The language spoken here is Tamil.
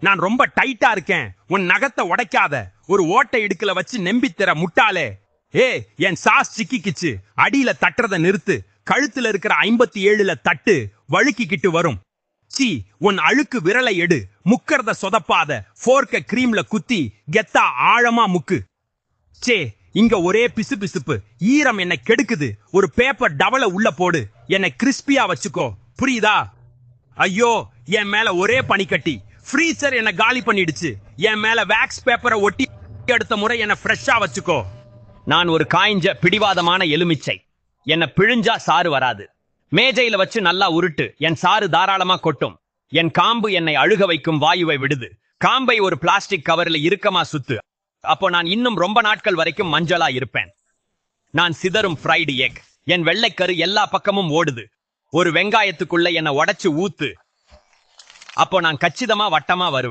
நான் ரொம்ப டைட்டா இருக்கேன். உன் நகத்தை உடைக்காத. ஒரு ஓட்டை இடுக்கல வச்சு நெம்பித்தர முட்டாளே. என் சாஸ் சிக்கிக்கிச்சு. அடியில தட்டுறத நிறுத்து. கழுத்துல இருக்கிற 57ல தட்டு வழுக்கிக்கிட்டு வரும். சி, உன் அழுக்கு விரலை எடு. முக்கறத சொதப்பாத. போர்க்க கிரீம்ல குத்தி கெத்தா ஆழமா முக்கு. சே, இங்க ஒரே பிசு பிசுப்பு. ஈரம் என்னை கெடுக்குது. ஒரு பேப்பர் டவல உள்ள போடு. என்னை கிறிஸ்பியா வச்சுக்கோ. புரியுதா? ஐயோ, என் மேல ஒரே பனிக்கட்டி. ஃப்ரீசர் என்ன காலி பண்ணிடுச்சு. என் மேல வேக்ஸ் பேப்பரை ஒட்டி அடுத்த முறை என்ன ஃப்ரெஷ்ஷா வச்சுக்கோ. நான் ஒரு காய்ஞ்ச பிடிவாதமான எலுமிச்சை. என்ன பிழிஞ்சா சாறு வராது. மேஜையில வச்சு நல்லா உருட்டு. என் சாறு தாராளமா கொட்டும். என் காம்பு என்னை அழுக வைக்கும் வாயுவை விடுது. காம்பை ஒரு பிளாஸ்டிக் கவர்ல இறுக்கமா சுத்து. அப்போ நான் இன்னும் ரொம்ப நாட்கள் வரைக்கும் மஞ்சளா இருப்பேன். நான் சிதறும் ஃப்ரைடு எக். என் வெள்ளைக்கரு எல்லா பக்கமும் ஓடுது. ஒரு வெங்காயத்துக்குள்ள என்ன உடைச்சு ஊத்து. அப்போ நான் கச்சிதமா வட்டமா வருவேன்.